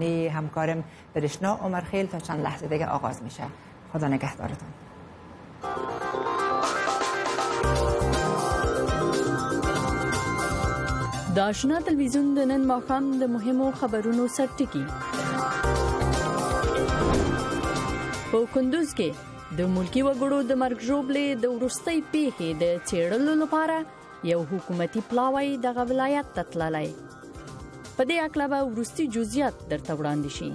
همکارم برشنا عمرخیل تا چند لحظه دیگه آغاز میشه. خدا نگهدارتان. د آشنا تلویزیون د نن ماښام د مهمو خبرونو سرټکی. په کندوز کې د ملکی وګړو د مرګ ژوبلې د وروستۍ پیښې د څېړلو لپاره یو حکومتي پلاوی دغه ولایت ته تللی. په دې اړه به وروستي جزئیات درته وړاندې شي.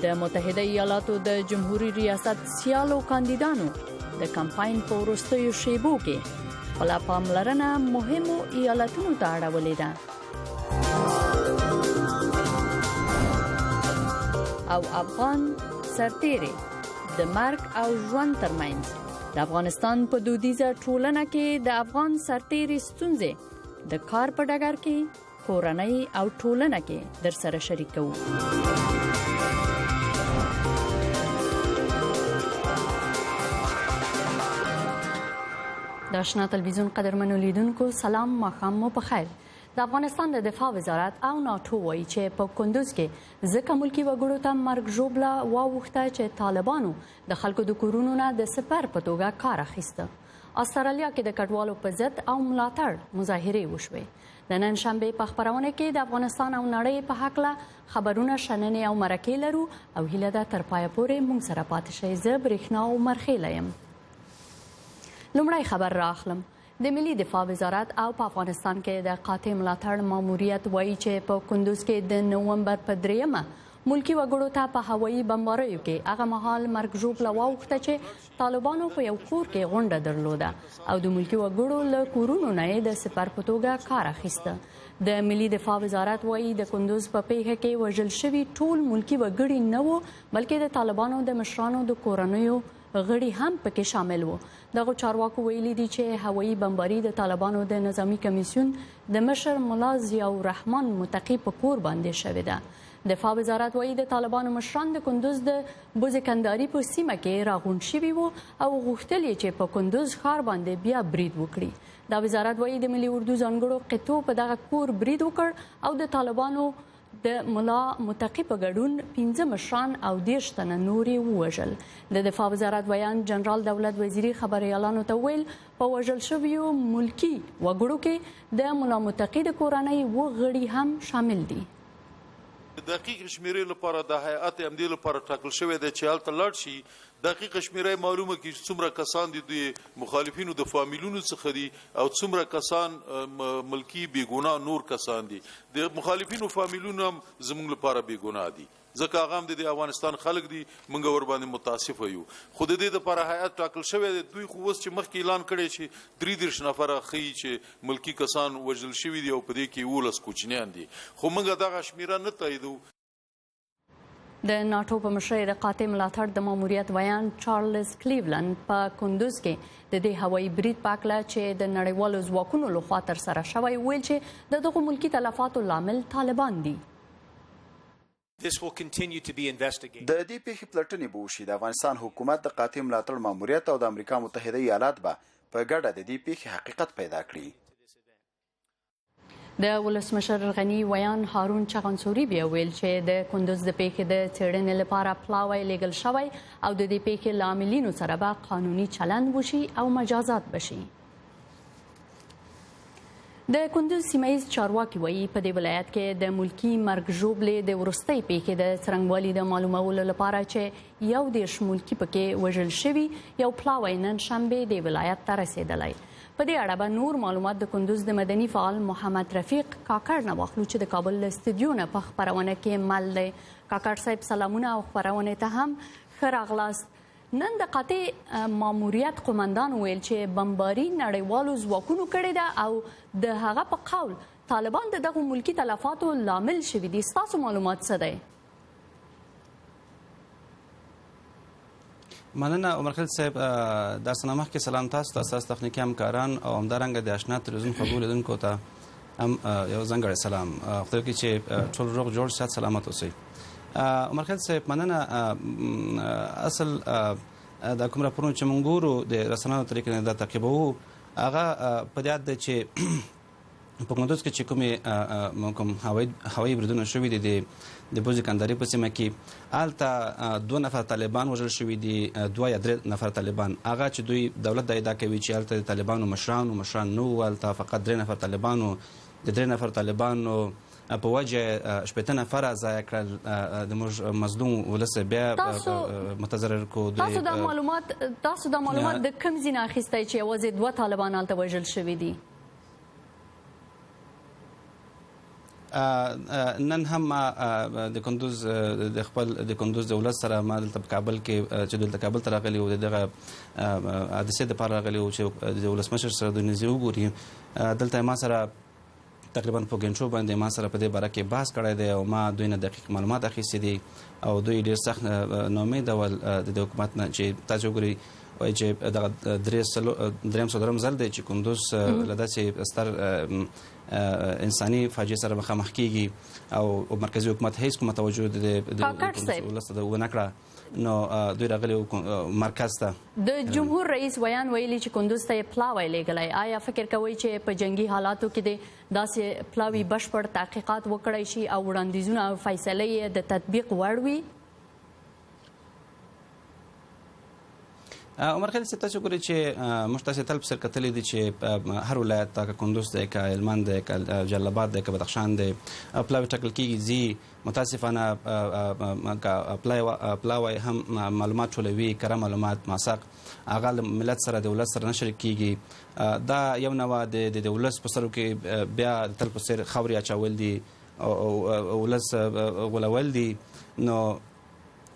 د متحده ایالاتو د جمهوریت ریاست سیالو کاندیدانو د کمپاین په وروستیو شیبو کې خپل پاملرنه مهمو ایالتونو ته اړولې ده. او افغان سرتیری د مرګ او ژوند ترمنځ د افغانستان په دودیزه ټولنه کې د افغان سرتیری ستونزې د کار په ډګر کې کورنۍ او ټولنه کې در سره شریکو. د آشنا تلویزیون قدرمنو لیدونکو سلام، ماښام مو په خیر. د افغانستان د دفاع وزارت او ناتو وایي چې په کندوز کې ځکه ملکی وګړو ته مرګ ژوبله واوښته چې طالبانو د خلکو د کورونو نه د سپر په توګه کار اخیسته. استرالیا کې د کډوالو په ضد او ملاتړ مظاهرې وشوې. د نن شنبې په خپرونه کې د افغانستان او نړۍ په هکله خبرونه، شننې او مرکې لرو او هیله ده تر پایه پورې موږ سره پاتې شئ. زه برېښنا عمرخیله یم. لومړی خبر راخلم. د ملي دفاع وزارت او په افغانستان کې د قاطع ملاتړ ماموریت وایي چې په کندوز کې د نومبر په 3 ملکی وګړو ته په هوایي بمباریو کې هغه مهال مرګ ژوبله واوښته چې طالبانو په یو کور کې غونډه درلوده او د ملکی وګړو له کورونو نه د سپر په توګه کار اخیسته. د ملي دفاع وزارت وایي د کندوز په پیښه کې وژل شوي ټول ملکی وګړي نه وو، بلکې د طالبانو د مشرانو د کورنیو غړي هم پکې شامل وو. دغه چارواکو ویلي دي چې هوایي بمباري د طالبانو د نظامی کمیسیون د مشر ملا ضیاء الرحمن متقي په کور باندې شوې ده. دفاع وزارت وایي د طالبانو مشران د کندوز د بوزکنداري په سیمه کې راغونډ شوي وو او غوښتل یې چې په کندوز ښار باندې بیا برید وکړي. دا وزارت وایي د ملي اردو ځانګړو قطعو په دغه کور برید وکړ او د طالبانو د ملا متقي په ګډون 15 مشران او 10 تنه نورې ووژل. د دفاع وزارت ویان جنرال دولت وزیري خبريالانو ته ویل په وژل شویو ملکی وګړو کې د ملا متقي د کورنۍ و غړي هم شامل دي. دقیق شمیرې لپاره د هیئت امنیت لپاره ټاکل شوی دی چې هلته لاړ شي. دقیق شمیرې معلومه کړي څومره کسان دي د مخالفینو د فامیلونو څخه دي او څومره کسان ملکی بیګناه نور کسان دي. د مخالفینو فامیلونو هم زموږ لپاره بیګناه دي، ځکه هغه هم د افغانستان خلک دي، موږ ور باندې متاسف یو. خو د دې لپاره هیئت ټاکل شوی دی. دوی خو اوس چې مخکې اعلان کړی چې 33 نفره ښیي چې ملکی کسان وژل شوي دي او په دې کې 12 کوچنیان دي، خو موږ دغه شمیره نه تاییدو. د ناتو په مشرۍ د قاطع ملاتړ د ماموریت ویان چارلز کلیولند په کندوز کې د دې هوایي برید په اړه چې د نړیوالو ځواکونو لخوا ترسره شوی ویل چې د دغو ملکی تلفاتو لامل طالبان دي. د دې پیښې پلټنې به وشي. د افغانستان حکومت د قاطع ملاتړ ماموریت او د امریکا متحده ایالات به په ګډه د دې پیښې حقیقت پیدا کړي. د ولسمشر غنی ویان هارون چغانسوري بیا ویل چې د کندوز د پیښې د څېړنې لپاره پلاوی لیږل شوی او د دې پیښې لاملینو سره به قانوني چلند وشي او مجازات بشي. د کندوز سیمه ییز چارواکي وایي په دې ولایت کې د ملکی مرګ ژوبلې د وروستۍ پیښې د څرنګوالي د معلومولو لپاره چې 11 ملکی پکې وژل شوي یو پلاوی نن شنبې د ولایت ته رسېدلی. په دې اړه به نور معلومات د کندوز د مدني فعال محمد رفیق کاکړ نه واخلو چې د کابل له استودیو نه په خپرونه کې مل دی. کاکړ صاحب سلامونه او خپرونې ته هم ښه راغلاست. نن د قاطع ماموریت قومندان ویل چې بمباري نړیوالو ځواکونو کړې ده او د هغه په قول طالبان د دغو ملکی تلفاتو لامل شوي دي. ستاسو معلومات څه دی؟ مننه عمرخیل صاحب. در سلامت کې سلام تاسو ته، تاسو تخنیکی همکاران او همدارنګه د آشنا تلویزیون خبرو لیدونکو ته هم یو ځانګړی سلام. خدای وکړي چې ټول روغ جوړ صحت سلامت اوسئ. عمرخیل صاحب مننه. اصل د کوم راپورونو چې موږ ګورو د رسنیو طریقې نه د تعقیبوو هغه په دې اړه چې په کندوز کې چې کوم هوایي بریدونه شوي دي د بوزي کندهاري په سیمه کې هلته 2 نفر طالبان وژل شوي دي 2 یا 3 نفر طالبان هغه چې دوی دولت دا ادعا کوي چې هلته د طالبانو مشران نو هلته فقط 3 نفر طالبانو د 3 نفر طالبانو په وجه 18 نفر ضایع کړل د موږ مظلوم ولس بیا متضرر کو تاسو دا معلومات د کوم ځای نه اخیستی چې یوازې 2 طالبان هلته وژل شوي دي؟ نن هم د کندوز د کندوز د ولس سره ما دلته په کابل کې چې دلته کابل ته راغلي وو دغه حادثې دپاره راغلي وو چې د ولسمشر سره دوی نږدې وګوري دلته ما سره تقریبا په ګنټو باندې ما سره په دې باره کې بحث کړی دی او ما دوی نه دقیق معلومات اخیستي دي او دوی ډېر سخت ناامیده ول د حکومت نه چې تاسو وګورئ وایي چې دغه 3 ځل دی چې کندوز له داسې ستر انساني فاجعې سره مخامخ کیږي او مرکزي حکومت هیڅ کومه توجه د ولس ته ونه کړه نو دوی راغلي مرکز ته د جمهور رئیس ویان ویلي چې کندوز ته یې پلاوی لیږلی آیا فکر کوئ چې په جنګي حالاتو کې د داسې پلاوي بشپړ تحقیقات وکړی شي او وړاندیزونه او فیصلې یې د تطبیق وړ وي؟ عمر خیل صاحب تاسو ګورئ چې موږ تاسې تل په سر کتلي دي چې هر ولایت ته که کندوز دی که هلمند دی که جلال آباد دی که بدخشان دی پلاوی ټاکل کېږي ځي متاسفانه پلاوی هم معلومات ټولوي کره معلومات ماسق هغه له ملت سره د ولس سره نه شریک کېږي دا یو نوع د ولس په سرو کې بیا تل په څېر خاورې اچول دي او ولس غولول دي نو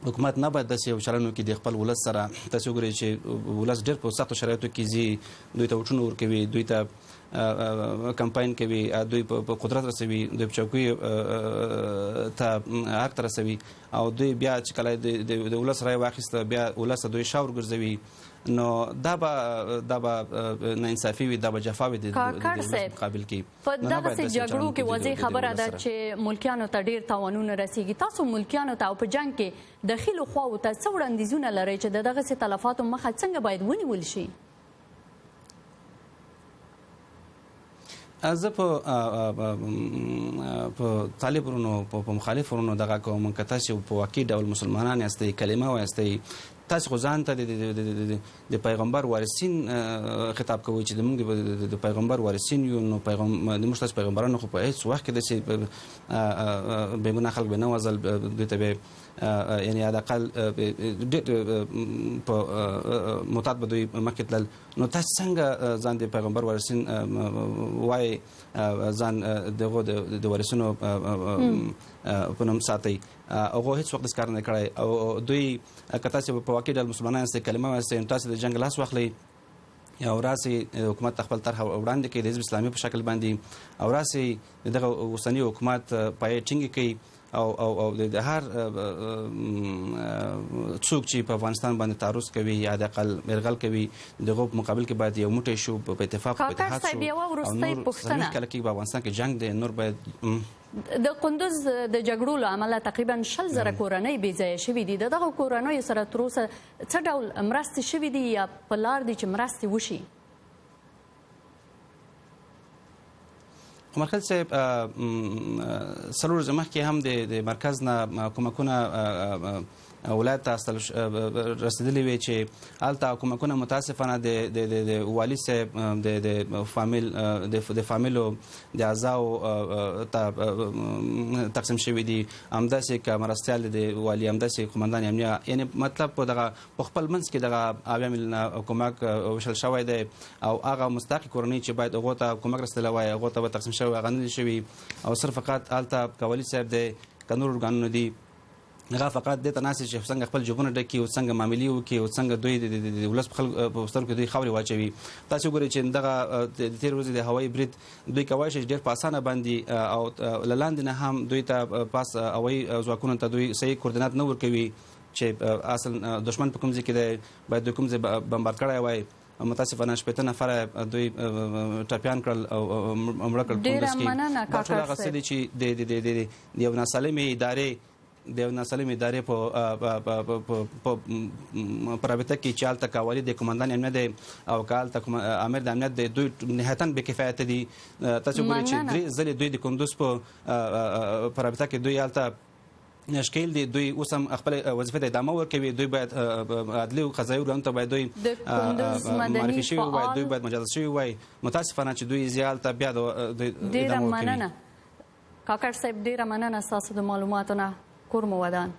حکومت نه باید داسې یو چلن وکړي د خپل ولس سره تاسو وګورئ چې ولس ډېر په سختو شرایطو کې ځي دوی ته وټونه ورکوي دوی ته کمپاین کوي دوی په قدرت رسوي دوی په چوکیو ته حق ته رسوي او دوی بیا چې کله د ولس رایه واخیسته بیا ولس ته دوی شاور ګرځوي نو دا به ناانصافي وي دا به جفا وي د مقابل کې په دغسې جګړو کې واضح خبره ده چې ملکیانو ته ډېر تاوانونه رسیږي تاسو ملکیانو ته او په جنګ کې دخیلو خواو ته څه وړاندیزونه لرئ چې د دغسې تلفاتو مخه څنګه باید ونیول شي؟ زه په طالب ورونو په مخالف ورونو دغه کوم که تاسو په واقعي ډول مسلمانان یاستئ کلمه وایاستئ تاسو خو ځان ته د پیغمبر وارثین خطاب کوئ چې موږ د پیغمبر وارثین یو نو موږ تاسو پیغمبرانو خو په هیڅ وخت کې داسې بېګناه خلک به نه وژل دوی ته به یعنې حداقل په معتاد به دوی مخکې تلل نو تاسو څنګه ځان د پیغمبر وارثین وایي ځان دغو د وارثینو په نوم ساتئ هغو هېڅ وخت داسې کار نه کړی او دوی که تاسې په واقعي ډول مسلمانان یاستئ کلمه وایاستئ نو تاسې د جنګ لاس واخلئ او راسي حکومت خپل طرح وړاندې کوي د حزب اسلامي په شکل باندې او راسي دغه اوسنی حکومت پای ټینګ کوي او د هر څوک چې په افغانستان باندې تعرض کوي یا د اقل مرغل کوي دغه مقابل کې باید یو موټی شو په اتفاق په اتحاد شو او نور کله کې په افغانستان کې جنگ دی نور باید د کندوز د جګړو له امله تقریبا 100,000 کورنۍ بې ځایه شوي دي د دغو کورنیو سره تر اوسه څه ډول مرستې شوي دي یا په لار دي چې مرستې وشي؟ عمر خیل صاحب څلور ورځې مخکې هم د مرکز نه کومکونه ولایت ته رسېدلي وي چې هلته کومکونه متاسفانه د والي صاحب د فامیلو د اعضاو ته تقسیم شوي دي همداسې که مرستیال د والي همداسې قمندان امنیه یعنې مطلب په دغه په خپل منځ کې دغه اویا میلیونه کومک وشل شوی دی او هغه مستحقې کورنۍ چې باید هغو ته کومک رسېدلی وای هغو ته به تقسیم شوی هغه نه دي شوي او صرف فقط هلته که والي صاحب دی که نور ارګانونه دي هغه فقط دې ته ناست چې څنګه خپل جیبونه ډکي او څنګه معاملې وکړي او څنګه دوی د ولس په سترګو کې دوی خاورې واچوي تاسو وګورئ چې دغه د تېر ورځې د هوایي برید دوی کولی شي ډېر په اسانه باندې او له لاندې نه هم دوی ته پاس هوایي ځواکونو ته دوی صحیح کوردینات نه ورکوي چې اصل دښمن په کوم ځای کې دی باید دوی کوم ځای بمبارد کړی وای متاسفانه 18 نفر دوی ټپیان کړل او مړه کړل ډېره مننه دا ټول هغه څه دي چې د یو ناسالمې ادارې د یو ناسلم ادارې په رابطه کې چې هلته که والي د قمندان امنیت دی او که هلته امیر د امنیت دی دوی نهایتا بې کفایته دي. تاسې ګورئ چې 3 ځلې دوی د کندوز په رابطه کې دوی هلته شکیل دي. دوی اوس هم خپل وظیفه ته ادامه ورکوي. دوی باید عدلي او قضایي ارګانونو ته باید دوی معرفي شوي وای، دوی باید مجازات شوي وای. متاسفانه چې دوی ځي هلته بیا دوی ادامه ورکوي. مننه کاکړ صاحب، ډېره مننه ستاسو د معلوماتو نه. کور مو ودان.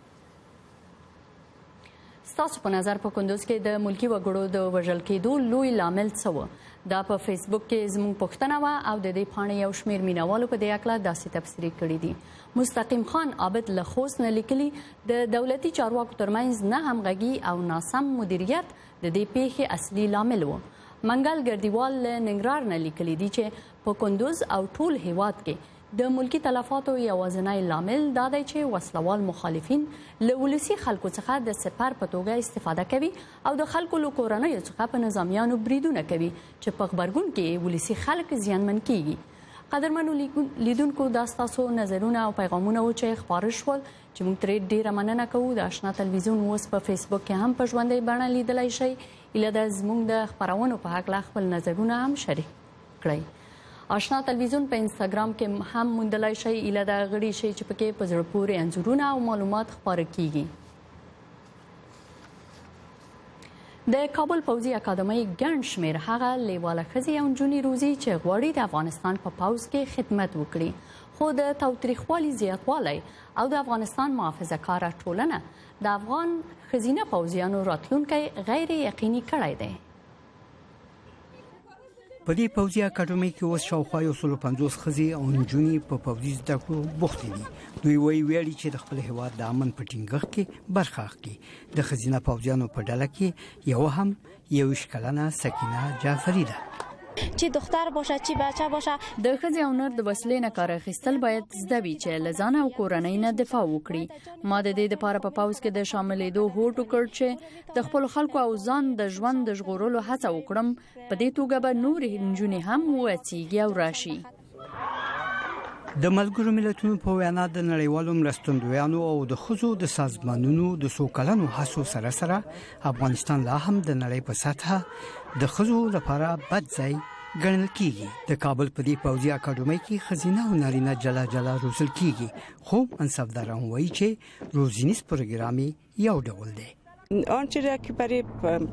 ستاسو په نظر په کندوز کې د ملکي وګړو د وژل کېدو لوی لامل څه و؟ دا په فیسبوک کې زموږ پوښتنه وه او د دې پاڼې یو شمېر مینوالو په دې هکله داسې تبصرې کړي دي. مستقیم خان عابد له خوست نه لیکلي د دولتي چارواکو ترمنځ نه همغږي او ناسم مدیریت د دې پیښې اصلي لامل و. منګل ګردیوال له ننګرهار نه لیکلي دي چې په کندوز او ټول هیواد کې د ملکی تلفاتو یوازینی لامل دا دی چې وسلوال مخالفین له ولسي خلکو څخه د سپر په توګه استفاده کوي او د خلکو له کورنیو څخه په نظامیانو بریدونه کوي چې په غبرګون کې ولسي خلک زیانمن کیږي. قدرمنو لیدونکو، دا ستاسو نظرونه او پیغامونه و چې خپاره شول چې موږ ترې ډیره مننه کوو. د آشنا تلویزیون اوس په فیسبوک کې هم په ژوندۍ بڼه لیدلی شئ. ایله ده زموږ د خپرونو په هکله خپل نظرونه هم شریک کړئ. آشنا تلویزیون په انستاګرام کې هم موندلی شئ. ایله ده غړي شئ چې پکې په زړه پورې انځورونه او معلومات خپاره کیږي. د کابل پوځي اکاډمۍ ګڼ شمېر هغه لیواله ښځې او نجونې روزي چې غواړي د افغانستان په پوځ کې خدمت وکړي، خو د تاوتریخوالي زیاتوالی او د افغانستان محافظه کاره ټولنه د افغان ښځینه پوځیانو راتلونکی غیر یقیني کړی دی. په دې پوځي اکاډمۍ کې اوس شاوخوا 150 ښځې او نجونې په پوځي زده کړو بوختې دي. دوی ویلي چې د خپل هیواد د امن په ټینګښت کې برخه اخلي. د ښځینه پوځیانو په ډله کې یو 21 کلنه سکینه جعفری ده. چی دختر باشه چی بچه باشه. د ښځې او نر د وسلې نه کار اخیستل باید زده وي چې له ځان او کورنۍ نه دفاع وکړي. ما د دې دپاره په پوځ کې د شاملېدو هوډ وکړ چې د خپلو خلکو او ځان د ژوند د ژغورلو هڅه وکړم. په دې توګه به نورې نجونې هم وهڅېږي او راشي. د ملګرو ملتونو په وینا د نړیوالو مرستندویانو او د ښځو د سازمانونو د څو کلنو هڅو سره سره افغانستان لا هم د نړۍ په سطحه د ښځو لپاره بد ځای ګڼل کیږي. د کابل په دې پوځي اکاډمۍ کې ښځینه او نارینه جلا جلا روزل کیږي، خو منصبداران وایي چې روزنیز پروګرام یو ډول دی. آنچه را که برای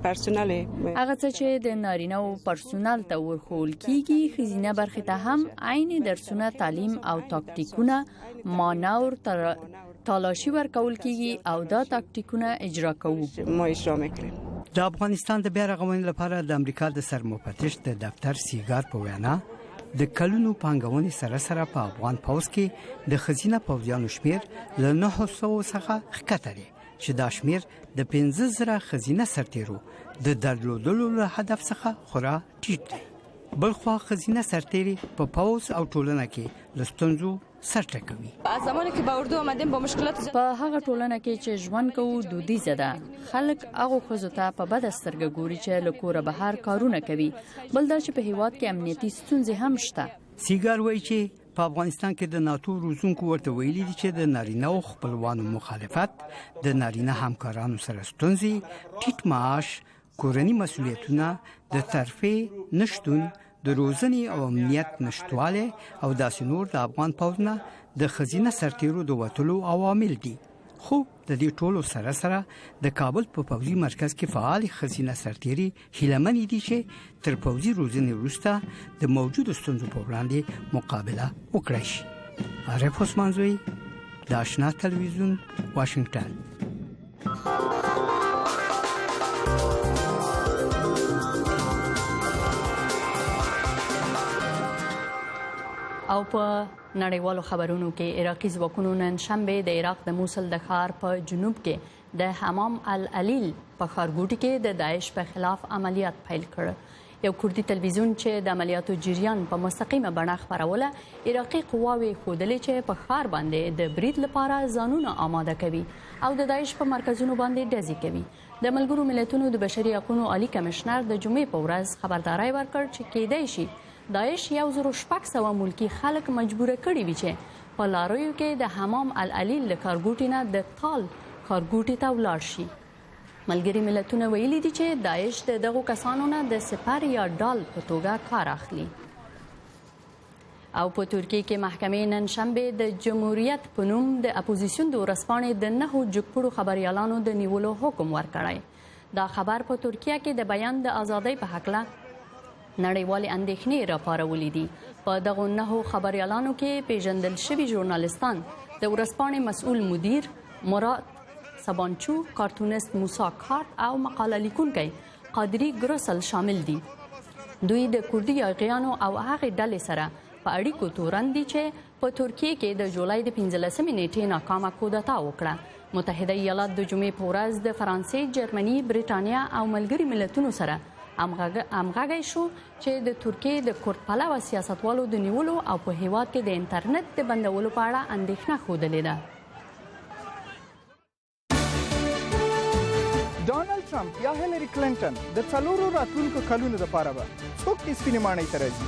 پرسنل هغه څه چې د نارینه او پرسونل ته ورښول کیږي، ښځینه برخې ته هم عین درسونه، تعلیم او تاکتیکونه، مانور تالاشي ورکول کیږي او دا تاکتیکونه اجرا کوو. ما اجرا میکنیم. د افغانستان د بیا رغونې لپاره د امریکا د سرمفتش د دفتر سیګار په وینا د کلونو پانګونې سره سره په افغان پوځ کې د ښځینه پوځیانو شمیر له 900 څخه ښکته دی، چې دا شمیر د 15,000 ښځینه سرتیرو د درلودلو له هدف څخه خورا ټیټ دی. بلخوا ښځینه سرتیري په پوځ او ټولنه کې له ستونزو سر ټکوي. زمانی که به اردو آمدیم با مشکلات په هغه ټولنه کې چې ژوند کوو دودیزه ده. خلک هغو ښځو ته په بده سترګه ګوري چې له کوره بهر کارونه کوي. بل دا چې په هیواد کې امنیتي ستونزې هم شته. سیګار وایي چې په افغانستان کې د ناتو روزونکو ورته ویلي دي چې د نارینه او خپلوانو مخالفت، د نارینه همکارانو سره ستونزې، ټیټ معاش، کورني مسؤلیتونه، د ترفیع نشتون، د روزنې او امنیت نشټواله او داسې نور د افغان پوځ نه د ښځینه سرتیرو د وتلو عوامل دي. خو د دې ټولو سره سره د کابل په پوځي مرکز کې فعال ښځینه سرتیري هیلهمنې دي چې تر پوځي روزنې وروسته د موجودو ستونزو په وړاندې مقابله وکړي شي. عارف عثمانزوی، د آشنا تلویزیون، واشنگټن. او په نړیوالو خبرونو کې عراقي ځواکونو نن شنبه د عراق د موصل د ښار په جنوب کې د حمام العلیل په ښارګوټي کې د داعش په خلاف عملیات پیل کړ. یو کوردي تلویزیون چې د عملیاتو جریان په مستقیمه بڼه خپروله، عراقي قواوې ښودلې چې په ښار باندې د برید لپاره ځانونه آماده کوي او د داعش په مرکزونو باندې ډزې کوي. د ملګرو ملتونو د بشري حقوقو عالی کمشنر د جمعې په ورځ خبرداری ورکړ چې کېدای شي داعش 1600 ملکی خلک مجبور کړي وي چې په لاریو کې د حمام العلیل له کارګوټي نه د تال کارګوټي ته ولاړ شي. ملګري ملتونه ویلي دي چې داعش د دغو کسانو نه د سپر یا ډال په توګه کار اخلي. او په ترکیه کې محکمې نن شنبه د جمهوریت په نوم د اپوزیسیون د ورځپاڼې د 9 جګپوړو خبريالانو د نیولو حکم ورکړی. دا خبر په ترکیه کې د بیان د ازادۍ په حق له نړیوالې اندېښنې راپارولې دي. په دغو 9 خبريالانو کې پیژندل شوي ژورنالیستان د ورځپاڼې مسؤل مدیر مراد سبانچو، کارتونیست موسی کارت او مقاله لیکونکی قادری ګروسل شامل دي. دوی د کوردي یاغیانو او هغې ډلې سره په اړیکو تورن دي چې په ترکیه کې د جولای د 15 نیټې ناکامه کودتا وکړه. متحده ایالات د جمعې په ورځ د فرانسې، جرمني، بریټانیا او ملګري ملتونو سره همغږی شو چې د ترکیې د کورد پلوه سیاستوالو د نیولو او په هیواد کې د انټرنیټ د بندولو په اړه اندېښنه ښودلې ده. ډانلډ ټرمپ یا هیلری کلینټن د څلورو راتلونکو کلونو لپاره به څوک د سپینې ماڼۍ ته راځي؟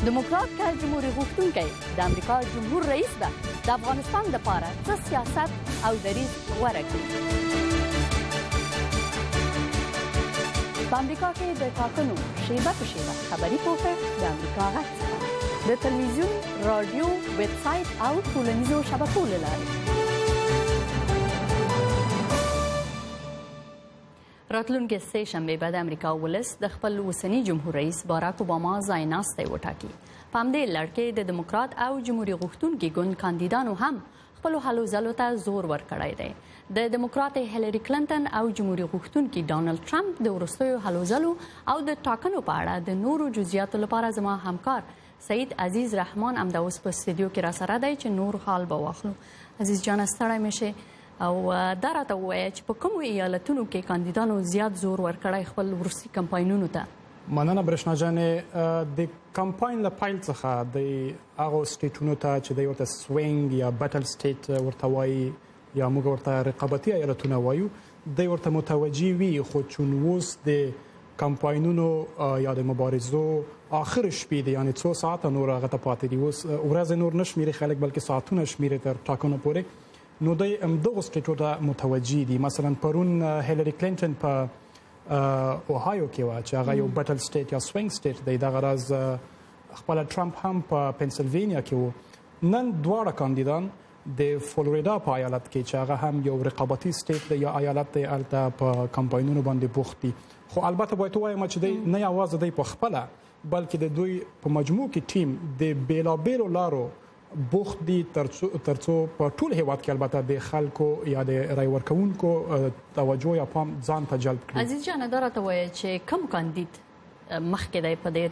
دموکرات که جمهوریت غوښتونکی د امریکا جمهور رئیس به د افغانستان لپاره څه سیاست او دریځ غوره کړي. په امریکا کې د ټاکنو شیبه په شیبه خبري پوښښ د امریکا غږ څخه د تلویزیون، راډیو، ویب سایټ او ټولنیزو شبکو له لارې. راتلونکې سه شنبې به د امریکا ولس د خپل اوسني جمهور رئیس باراک اوباما ځایناستی وټاکي. په همدې لړ کې د دموکرات او جمهوریت غوښتونکي ګوند کاندیدانو هم خپلو هلو ځلو ته زور ورکړی دی. د دموکرات هیلری کلینټن او جمهوریت غوښتونکي ډانلډ ټرمپ د وروستیو هلو ځلو او د ټاکنو په اړه د نورو جزئیاتو لپاره زما همکار سعید عزیز رحمان همدا اوس په استودیو کې را سره دی چې نور حال به واخلو. عزیز جان ستړی مشه او دا راته ووایه چې په کومو ایالتونو کې کاندیدانو زیات زور ورکړی خپل وروستي کمپاینونو ته؟ مننه برېښنا جانې. د کمپاین له پیل څخه د هغو سټیټونو ته چې دی ورته سوینګ یا بټل سټیټ ورته وایي یا موږ ورته رقابتي ایالتونه وایو، دی ورته متوجه وي. خو چون اوس د کمپاینونو یا د مبارزو آخر شپې دی، یعنې څو ساعته نور هغه ته پاتې دي، اوس ورځې نور نه شمېري خلک بلکې ساعتونه شمېري تر ټاکنو پورې، نو دی همدغو سټیټو ته متوجه دي. مثلا پرون هیلری کلینټن په اوهایو کې وه چې هغه یو بټل سټیټ یا سوینګ سټیټ دی. دغه راز خپله ټرمپ هم په پنسلوینیا کې و. نن دواړه کاندیدان د فلوریدا په ایالت کې چې هغه هم یو رقابتي سټیټ دی یا ایالت دی، هلته په کمپاینونو باندې بوخت دي. خو البته باید ووایم چې دی نه یوازې دی په خپله بلکې د دوی په مجموع کې ټیم د بیلابیلو لارو بوخت دي ترڅو په ټول هیواد کې البته د خلکو یا د رای ورکوونکو توجه یا پام ځان ته جلب کړي. عزیز جان دا راته وایي چې کوم کاندید مخکې دی په دې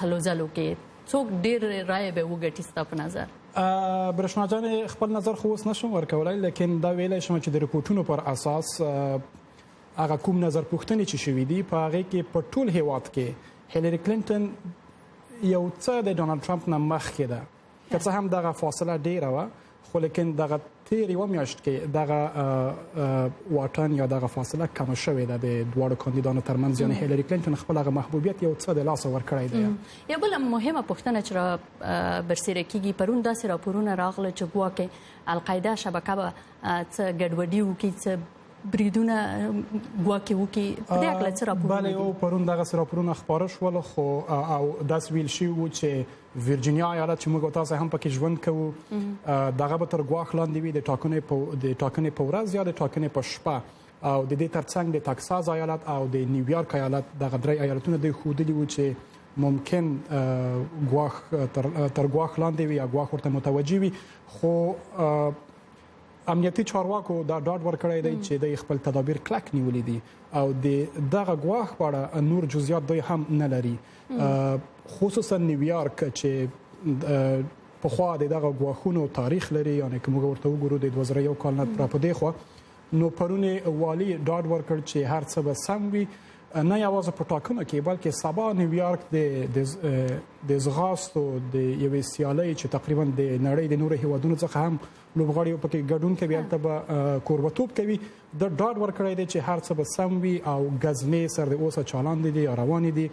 هلو ځلو کې څوک ډېر رای به وګټي ستا په نظر؟ برېښنا جانې خپل نظر خو اوس نشم ورکولی، لیکن دا ویلی شم چې د رپورټونو پر اساس هغه کوم نظر پوښتنې چې شوي دي په هغې کې په ټول هیواد کې هیلری کلینټن یو څه د ډانلډ ټرمپ نه مخکې ده، که څه هم دغه فاصله ډیره وه، خو لیکن دغه تیر یوه میاشت کې دغه واټن یا دغه فاصله کمه شوې ده د دواړو کاندیدانو ترمنځ. یعنې هیلری کلینټن خپل هغه محبوبیت یو څه د لاسه ورکړی دی. یو بله مهمه پوښتنه چې را برسېره کېږي، پرون داسې راپورونه راغله چې ګواکې القاعده شبکه به څه ګډوډي وکړي، څه بریدونه ګواکې وکړي، په دې هکله څه راپورونه دي؟ بله پرون دغسې راپورونه خپاره شول، خو او داسې ویل شوي وو چې ورجینیا ایالت چې موږ تاسو هم پکې ژوند کوو دغه به تر ګواښ لاندې وي د ټاکنې په ورځ یا د ټاکنې په شپه، او د دې ترڅنګ د ټکساس ایالت او د نیویارک ایالت دغه درې ایالتونه دوی ښودلي وو چې ممکن ګواښ تر ګواښ لاندې وي یا ګواښ ورته متوجه وي. خو امنیتي چارواکو دا ډاډ ورکړی دی چې د خپل تدابیر کلک نیولې دي او د دغه ګواښ په اړه نور جزئیات دوی هم نه لري، خصوصا نیویارک چې پخوا د دغه ګواښونو تاریخ لري. یعنې که موږ ورته وګورو د 2001 کال نه را په دې خوا، نو پرونې والي ډاډ ورکړ چې هر څه به سم وي، نه یوازې په ټاکنو کې بلکې سبا نیویارک د ځغاستو د یوې سیالۍ چې تقریبا د نړۍ د نورو هیوادونو څخه هم لوبغاړي پکې ګډون کوي، هلته به کوربتوب کوي. د ډاډ ورکړی دی چې هر څه به سم وي او ګزمې سر د اوسه چالان دي یا روانې دي،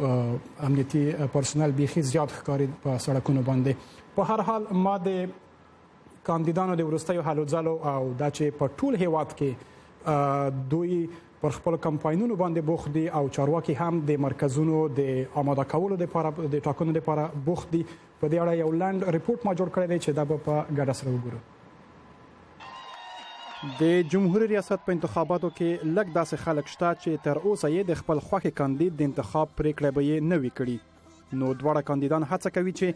امنیتي پرسنل بیخي زیات ښکاري په سړکونو باندې. په هر حال ما د کاندیدانو د وروستیو هلو ځلو او دا چې په ټول هیواد کې دوی پر خپل کمپاینونو باندې بوخت دي او چارواکي هم د مرکزونو د آماده کولو لپاره د ټاکنو لپاره بوخت دي. په دې اړه یو لاند ریپورت ما جوړ کړی دی چې دا به په ګډه سره وګورو. د جمهوریت ریاست په انتخاباتو کې لږ داسې خلک شته چې تر اوسه یې د خپل خوښې کاندید د انتخاب پریکړه به یې نه وي کړې. نو دواړه کاندیدان هڅه کوي چې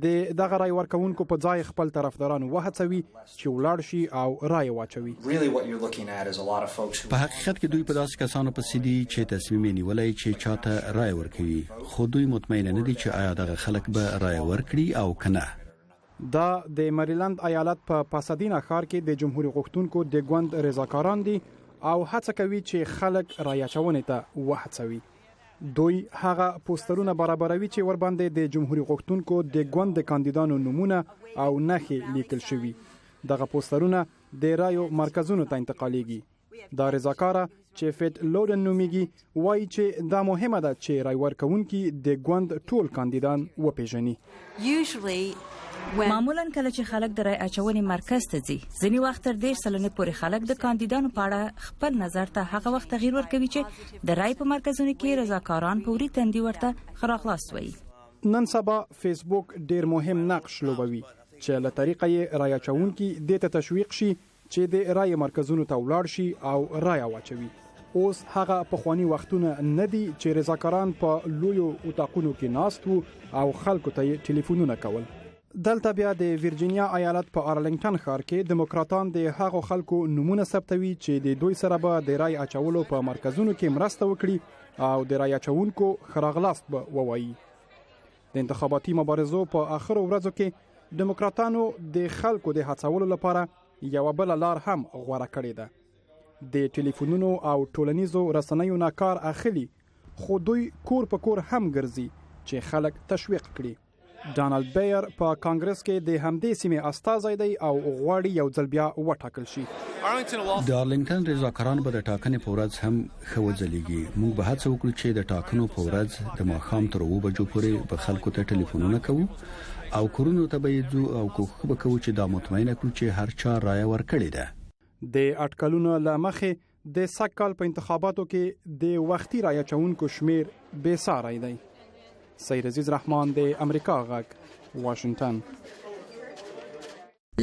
د دغه رای ورکوونکو په ځای خپل طرفداران وهڅوي چې ولاړ شي او رای واچوي. په حقیقت کې دوی په داسې کسانو پسې دي چې تصمیم یې نیولی چې چاته رای ورکوي، خو دوی مطمئن نه دي چې آیا دغه خلک به رای ورکړي او که نه. دا د مریلند ایالت په پاسادینا ښار کې د جمهوریت غوښتونکو د ګوند رضاکاران دي او هڅه کوي چې خلک رای اچونې ته وهڅوي. دوی هغه پوسټرونه برابروي چې ورباندې د جمهوریت غوښتونکو د ګوند د کاندیدانو نمونه او نښې لیکل شوي. دغه پوسټرونه د رایو مرکزونو ته انتقالیږي. دا رضاکاره چې فیت لودن نومیږي وایي چې دا مهمه ده چې رای ورکوونکي د ګوند ټول کاندیدان وپیژني. معمولا کله چې خلک د رای اچونې مرکز ته ځي، ځینې وخت تر 10 سلنه پورې خلک د کاندیدانو په اړه خپل نظر ته هغه وخت تغییر ورکوي چې د رای په مرکزونو کې رضاکاران پوري تندي ورته خراخلاص وي. نن سبا فیسبوک ډیر مهم نقش لوبوي چې له طریقې یې رای اچونکي د ته تشویق شي چې د رای مرکزونو ته ولاړ شي او رای واچوي. اوس هغه پخوانی وختونه نه دي چې رضاکاران په لویو اتاقونو کې ناست وو او خلکو ته ټلیفونونه کول. دلته بیا د ویرجینیا ایالت په ارلنګټن ښار کې دیموکراتان د هغو خلکو نمونه ثبتوي چې د دوی سره به د رای اچولو په مرکزونو کې مرسته وکړي او د رای اچونکو ښه راغلاست به ووایي. د انتخاباتي مبارزو په آخرو ورځو کې دیموکراتانو د خلکو د هڅولو لپاره یوه بله لار هم غوره کړې ده. د ټلیفونونو او ټولنیزو رسنیو نه کار اخلي، خو دوی کور په کور هم ګرځي چې خلک تشویق کړي. ډانلډ بیر په کانګرس کې د همدې سیمې استازی دی او غواړي یو ځل بیا وټاکل شي. د ارلنګټن رضاکاران به د ټاکنې په ورځ هم ښه وځلیږي. موږ به هڅه وکړو چې د ټاکنو په ورځ د ماښام تر 2 بجو پورې به خلکو ته ټلیفونونه کوو او کورونو ته به یې ځو او کوښښ به کوو چې دا مطمئنه کړو چې هر چا رایه ورکړې ده. د اټکلونو له مخې د سږ کال په انتخاباتو کې د وختي رایه اچونکو شمیر بې ساری دی. سید عزیز رحمان د امریکا غږ واشنگټن.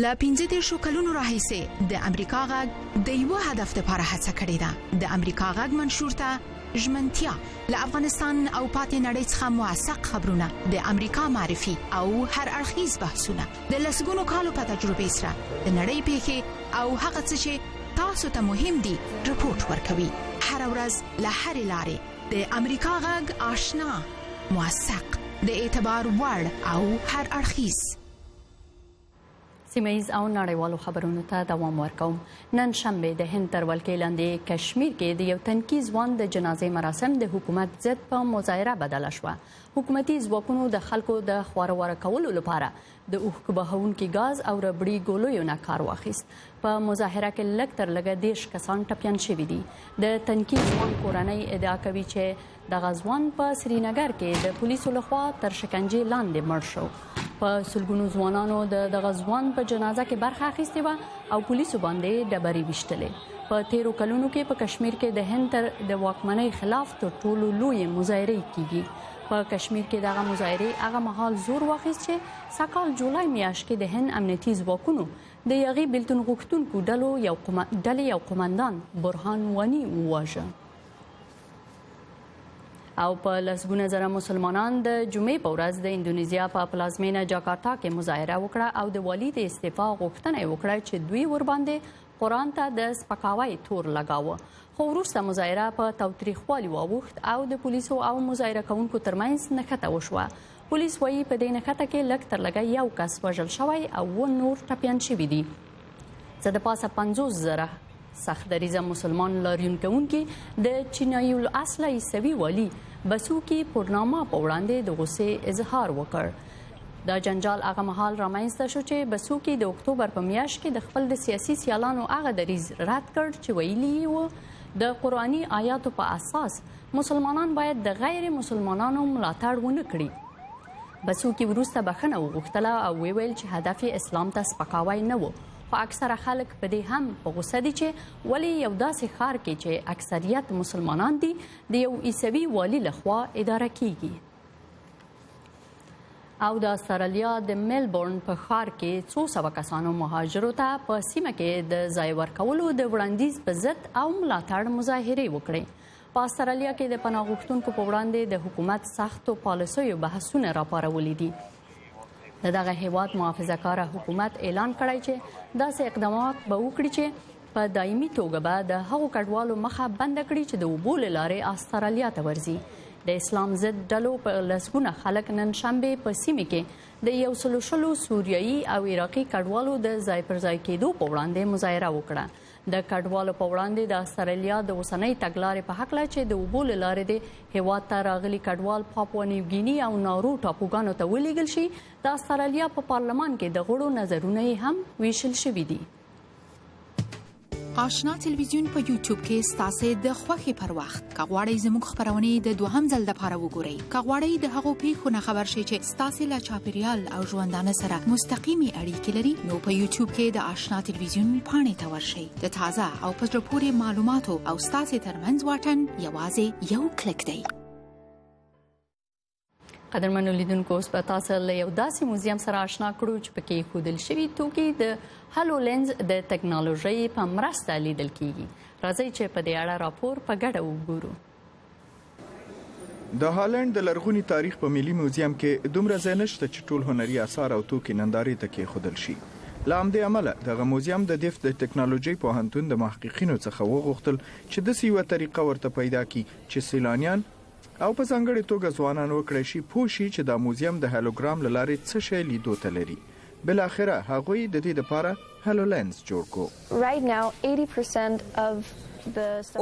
لا 15 کلونو راهیسې د امریکا غږ د یو هدف لپاره هڅه کړې ده. د امریکا غږ منشور ته ژمنتیا له افغانستان او پاتې نړۍ څخه موثق خبرونه، د امریکا معرفي او هر اړخیز بحثونه د لسګونو کالو په تجربې سره د نړۍ پیښې او هغه څه چې تاسو ته مهم دي رپورټ ورکوي. هر ورځ له هر لارې د امریکا غږ آشنا، موثق، د اعتبار وړ او هر اړخیز. سیمه‌ایز او نړیوالو خبرونو ته دوام ورکوم. نن شنبه د هند تر ولکې لاندې کشمیر کې د یو تنکي ځوان د جنازې مراسم د حکومت ضد په مظاهره بدله شوه. حکومتي ځواکونو د خلکو د خواره کولو لپاره د اوښکو بهونکي ګاز او ربړي ګولیو نه کار واخیست. په مظاهره کې لږ تر لږه 10 کسان ټپیان شوي دي. د تنکي ځوان کورنۍ ادعا کوي چې دغه ځوان په سرینګر کې د پولیسو لخوا تر شکنجې لاندې مړ شو. په سلګونو ځوانانو دغه ځوان په جنازه کې برخه اخیستې وه او پولیسو باندې ډبرې ویشتلې. په تیرو کلونو کې په کشمیر کې د هند د واکمنۍ خلاف تر ټولو لوی مظاهرې کیږي. په کشمیر کې دغه مظاهرې هغه مهال زور واخیست چې سکهال جولای میاشت کې د هند امنیتي ځواکونو د یغي بلتون غوښتونکو ډلې یو قومندان برهان وانی وواژه. او په لسګونه زره مسلمانان د جمعې په ورځ د اندونیزیا په پلازمینه جاکارتا کې مظاهره وکړه او د والي د استعفا غوښتنه یې وکړه چې دوی ورباندې قرآن ته د سپکاوي تور لګاوه. خو وروسته مظاهره په تاوتریخوالي واوښت او د پولیسو او مظاهره کوونکو ترمنځ نښته وشوه. پولیس وایي په دې نښته کې لږ تر لږه یو کس وژل شوی او 9 نور ټپیان شوي دي. څه د پاسه 50 زره سخت دریځه مسلمان لاریون کوونکي د چینایي الاصله عیسوي والي بسوکي پورناما په وړاندې د غصې اظهار وکړ. دا جنجال هغه مهال رامنځته شو چې بسوکي د اکتوبر په میاشت کې د خپل د سیاسي سیالانو هغه دریځ رد کړ چې ویلي و د قرآني آیاتو په اساس مسلمانان باید د غیر مسلمانانو ملاتړ ونه کړي. بڅوکي وروسته بخښنه وغوښتله او ویل چې هدف اسلام ته سپکاوی نه و، خو اکثره خلک په دې هم په غوسه دي چې ولې یو داسې ښار کې چې اکثریت مسلمانان دي د یو عیسوي والي لخوا اداره کیږي. او د استرالیا د ملبورن په ښار کې 200 کسانو مهاجرو ته په سیمه کې د ځای ورکولو د وړاندیز په ضد او ملاتړ مظاهرې وکړې. په استرالیا کې د پناه غوښتونکو په وړاندې د حکومت سختو پالیسیو بحثونه راپارولي دي. د دغه هیواد محافظه کاره حکومت اعلان کړی چې داسې اقدامات به وکړي چې په دایمي توګه به د هغو کډوالو مخه بنده کړي چې د اوبو له لارې استرالیا ته ورځي. د اسلام ضد ډلو په لسګونه خلک نن شنبه په سیمه کې د 100 سوریایي او عراقي کډوالو د ځای پر ځای کېدو په وړاندې مظاهره وکړه. د کډوالو په وړاندې د استرالیا د اوسنۍ تګلارې په حق چې د اوبو له لارې د هیواد ته راغلي کډوال پاپوا نیو ګیني او نارو ټاپوګانو ته ولیږل شي. د استرالیا په پارلمان کې د غړو نظرونه هم ویشل شوي دي. آشنا تلویزیون په یوټیوب کې ستاسو د خوښي پر وخت کغواړی زموږ خبرونه د دوهم ځل لپاره وګورئ. کغواړی د هغو پیښو نه خبر شئ چې ستاسو له چاپیریال او ژوندانه سره مستقیمي اړیکې لري، نو په یوټیوب کې د آشنا تلویزیون پاڼې ته ورشئ. د تازه او په زړه پورې معلوماتو او ستاسو ترمنځ واټن یوازې یو کلیک دی. قدرمنو لیدونکو، اوس به تاسو له یو داسې موزیم سره آشنا کړو چې پکې ښودل شوي توکي د هالو لینز د ټکنالوژۍ په مرسته لیدل کیږي. راځئ چې په دې اړه راپور په ګډه وګورو. د هالند د لرغوني تاریخ په ملي موزیم کې دومره ځای نشته چې ټول هنري آثار او توکي نندارې ته کېښودل شي. له همدې امله دغه موزیم د دف د ټکنالوژۍ پوهنتون د محققینو څخه وغوښتل چې داسې یوه طریقه ورته پیدا کړي چې سیلانیان او په ځانګړې توګه ځوانان وکړی شي پوه شي چې دا موزیم د هالوګرام له لارې څه شی لیدو ته لري. بالاخره هغوی د دې لپاره هالو لینز جوړ کړو.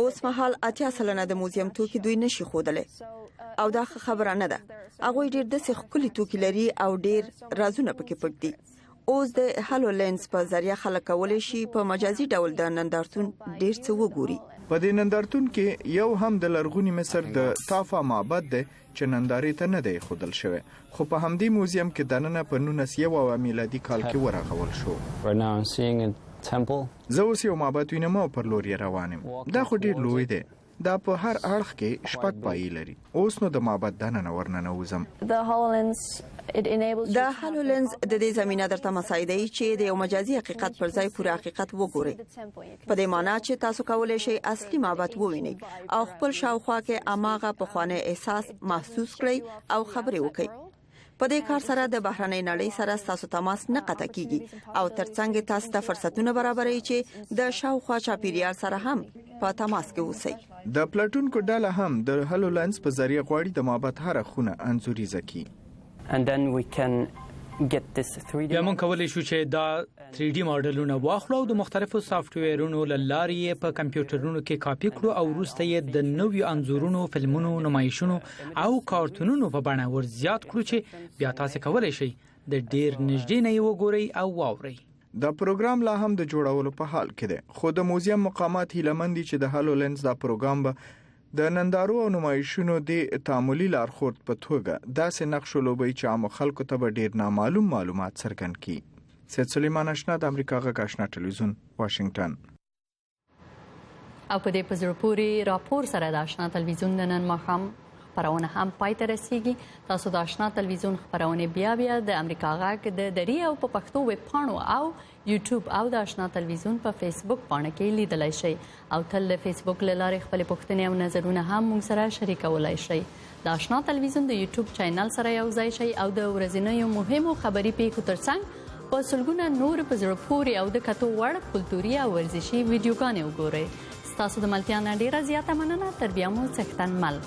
اوس مهال 80% د موزیم توکي دوی نشي ښودلی او دا خبره نه ده. هغوی ډېر داسې ښکلي توکي لري او ډېر رازونه پکې پټ دي. اوس د هالو لینز په ذریعه خلک کولی شي په مجازي ډول د نندارتون ډېر څه وګوري. په دې نندارتون کې یو هم د لرغوني مصر د تافا معبد دی چې نندارې ته نه دی ښودل شوی، خو په همدې موزیم کې دننه په 1901 میلادي کال کې ورغول شو. زه اوس یو معبد وینم او پر لور یې روان یم. دا خو ډېر لوی دی. دا په هر اړخ کې شپږ پایې لري. اوس نو د معبد دننه ورننوځم. د هالو لینز د دې زمينه درته مساعده چې د یو مجازي حقیقت پر ځای پوره حقیقت وګورئ. په دې معنی چې تاسو کولای شئ اصلي معبد ووینئ او خپل شاوخوا کې اماغه پخوانی احساس محسوس کړئ او خبرې وکړئ. په دې کار سره د بهرنۍ نړۍ سره تاسو تماس نه قطع کیږي او ترڅنګ تاسو ته فرصتونه برابروي چې د شاوخوا چاپیریال سره هم په تماس کې اوسئ. د پلاتونکو ډله هم د هالو لینز په ذریعه غواړي د معبد هره خونه انځوریزه کړي. بیا موږ کولی شو چې دا 3D ماډلونه واخلو او د مختلفو سافټویرونو له لارې په کمپیوټرونو کې کاپي کړو او وروسته یې د نویو انځورونو، فلمونو، نمایشونو او کارتونونو په بڼه ور زیات کړو چې بیا تاسو کولی شئ د ډیر نږدې نه وګورئ او واورئ. دا پروګرام لا هم د جوړولو په حال کې دی، خو د موزیم مقامات هیلهمند دي چې د هالو لینز دا پروګرام به د نندارو او نمایشونو د تعاملي لارښود په توګه داسې نقش ولوبوي چې عام خلکو ته به ډیر نامعلوم معلومات څرګند کړي. سید سلیمان آشنا، د امریکا غږ آشنا ټلویزیون، واشنگټن. او په دې په زړه پورې راپور سره د آشنا ټلویزیون د نن ماښام خبرونه هم پای ته رسیږي. تاسو د آشنا ټلویزیون خبرونه بیا د امریکا غږ د دري او په پښتو ویب پاڼو او یوټیوب او د آشنا ټلویزیون په فیسبوک پاڼه کې لیدلای شئ او تل د فیسبوک له لارې خپل پوښتنې او نظرونه هم موږ سره شریکولای شئ. د آشنا ټلویزیون د یوټیوب چینل سره یو ځای شئ او د ورځنیو مهمو خبري پیښو ترڅنګ په سلګونه نور په زړه پورې او د کتو وړ کلتوري او ورزشي ویډیوګانې وګورئ. ستاسو د ملتیا نه ډیره زیاته مننه. تر بیا مو څښتن مل.